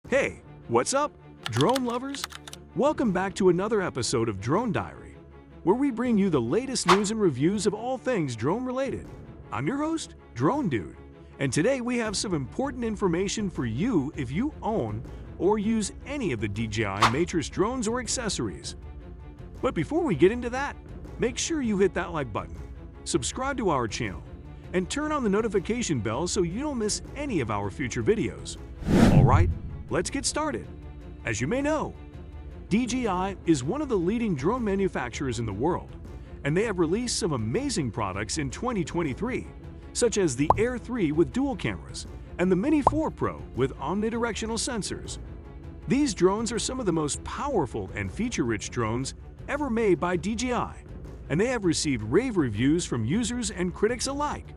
Hey, what's up, drone lovers? Welcome back to another episode of Drone Diary, where we bring you the latest news and reviews of all things drone-related. I'm your host, Drone Dude, and today we have some important information for you if you own or use any of the DJI Metro drones or accessories. But before we get into that, make sure you hit that like button, subscribe to our channel, and turn on the notification bell so you don't miss any of our future videos. Alright, let's get started. As you may know, DJI is one of the leading drone manufacturers in the world, and they have released some amazing products in 2023, such as the Air 3 with dual cameras and the Mini 4 Pro with omnidirectional sensors. These drones are some of the most powerful and feature-rich drones ever made by DJI, and they have received rave reviews from users and critics alike.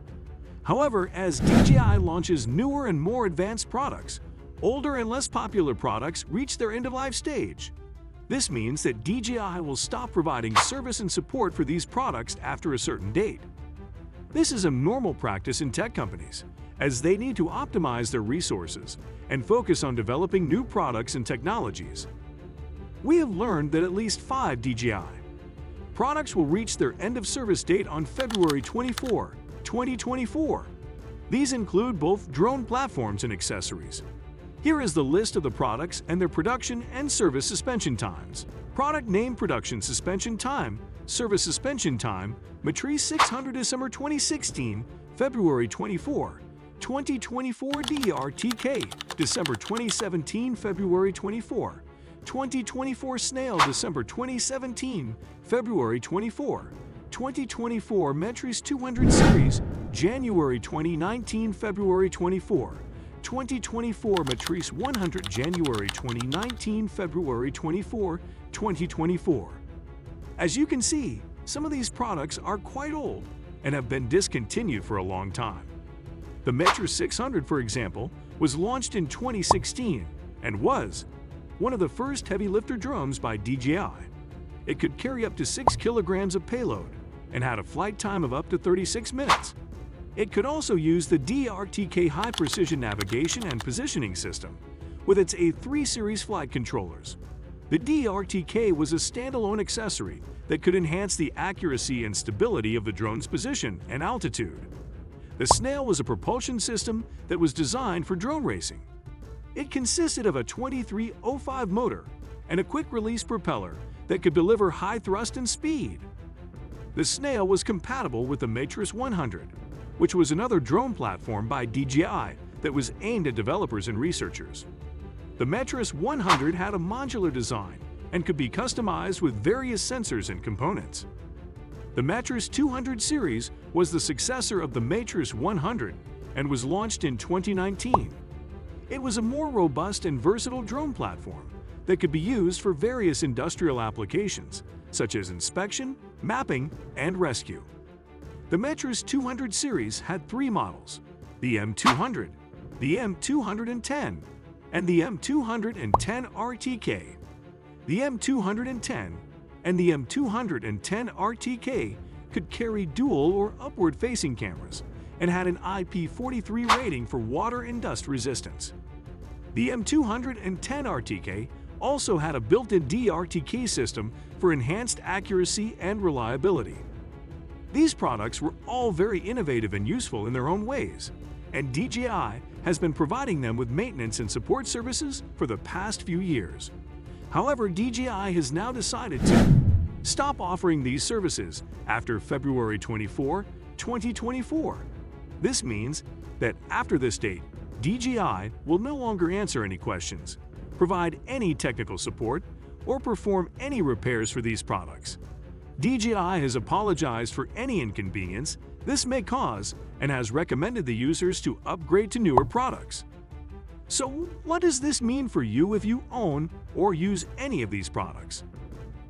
However, as DJI launches newer and more advanced products, older and less popular products reach their end-of-life stage. This means that DJI will stop providing service and support for these products after a certain date. This is a normal practice in tech companies, as they need to optimize their resources and focus on developing new products and technologies. We have learned that at least 5 DJI products will reach their end-of-service date on February 24, 2024. These include both drone platforms and accessories. Here is the list of the products and their production and service suspension times. Product name: production suspension time, service suspension time: Matrice 600 December 2016, February 24, 2024 DRTK, December 2017, February 24, 2024 Snail, December 2017, February 24, 2024 Matrice 200 Series, January 2019, February 24, 2024 Matrice 100, January 2019, February 24, 2024. As you can see, some of these products are quite old and have been discontinued for a long time. The Metro 600, for example, was launched in 2016 and was one of the first heavy lifter drones by DJI. It could carry up to 6 kilograms of payload and had a flight time of up to 36 minutes. It could also use the DRTK high-precision navigation and positioning system with its A3 series flight controllers. The DRTK was a standalone accessory that could enhance the accuracy and stability of the drone's position and altitude. The Snail was a propulsion system that was designed for drone racing. It consisted of a 2305 motor and a quick-release propeller that could deliver high thrust and speed. The Snail was compatible with the Matrice 100, which was another drone platform by DJI that was aimed at developers and researchers. The Matrice 100 had a modular design and could be customized with various sensors and components. The Matrice 200 series was the successor of the Matrice 100 and was launched in 2019. It was a more robust and versatile drone platform that could be used for various industrial applications, such as inspection, mapping, and rescue. The Matrice 200 series had 3 models: the M200, the M210, and the M210 RTK. The M210 and the M210 RTK could carry dual or upward-facing cameras and had an IP43 rating for water and dust resistance. The M210 RTK also had a built-in DRTK system for enhanced accuracy and reliability. These products were all very innovative and useful in their own ways, and DJI has been providing them with maintenance and support services for the past few years. However, DJI has now decided to stop offering these services after February 24, 2024. This means that after this date, DJI will no longer answer any questions, provide any technical support, or perform any repairs for these products. DJI has apologized for any inconvenience this may cause and has recommended the users to upgrade to newer products. So, what does this mean for you if you own or use any of these products?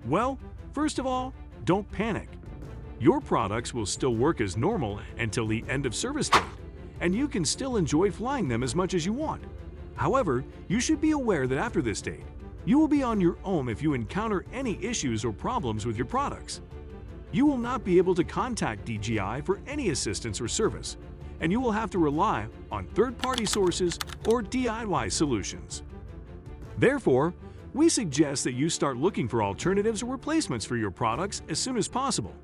Well, first of all, don't panic. Your products will still work as normal until the end of service date, and you can still enjoy flying them as much as you want. However, you should be aware that after this date, you will be on your own if you encounter any issues or problems with your products. You will not be able to contact DJI for any assistance or service, and you will have to rely on third-party sources or DIY solutions. Therefore, we suggest that you start looking for alternatives or replacements for your products as soon as possible.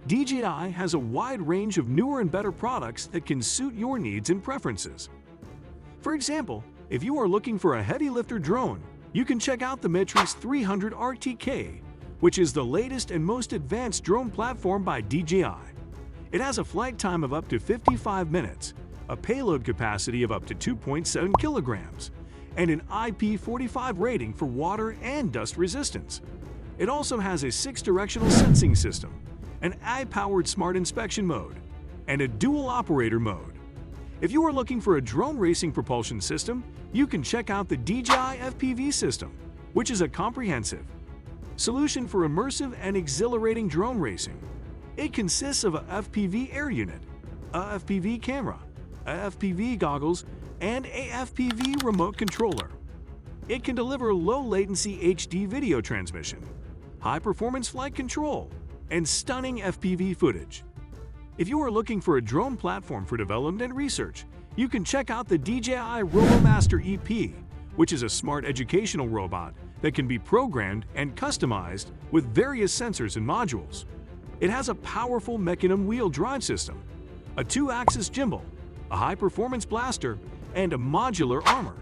DJI has a wide range of newer and better products that can suit your needs and preferences. For example, if you are looking for a heavy lifter drone, you can check out the Metro's 300 RTK, which is the latest and most advanced drone platform by DJI. It has a flight time of up to 55 minutes, a payload capacity of up to 2.7 kilograms, and an IP45 rating for water and dust resistance. It also has a 6-directional sensing system, an AI-powered smart inspection mode, and a dual operator mode. If you are looking for a drone racing propulsion system, you can check out the DJI FPV System, which is a comprehensive solution for immersive and exhilarating drone racing. It consists of a FPV air unit, a FPV camera, a FPV goggles, and a FPV remote controller. It can deliver low-latency HD video transmission, high-performance flight control, and stunning FPV footage. If you are looking for a drone platform for development and research, you can check out the DJI RoboMaster EP, which is a smart educational robot that can be programmed and customized with various sensors and modules. It has a powerful mechanism wheel drive system, a 2-axis gimbal, a high-performance blaster, and a modular armor.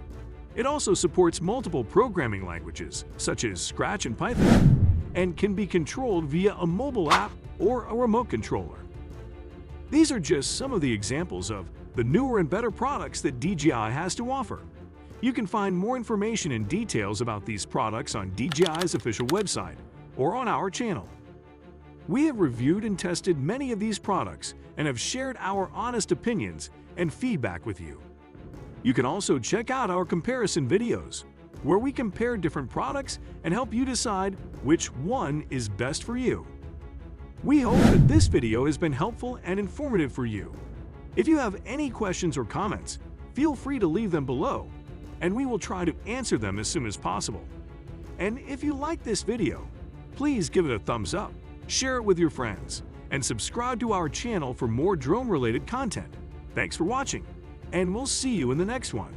It also supports multiple programming languages, such as Scratch and Python, and can be controlled via a mobile app or a remote controller. These are just some of the examples of the newer and better products that DJI has to offer. You can find more information and details about these products on DJI's official website or on our channel. We have reviewed and tested many of these products and have shared our honest opinions and feedback with you. You can also check out our comparison videos, where we compare different products and help you decide which one is best for you. We hope that this video has been helpful and informative for you. If you have any questions or comments, feel free to leave them below, and we will try to answer them as soon as possible. And if you like this video, please give it a thumbs up, share it with your friends, and subscribe to our channel for more drone-related content. Thanks for watching, and we'll see you in the next one.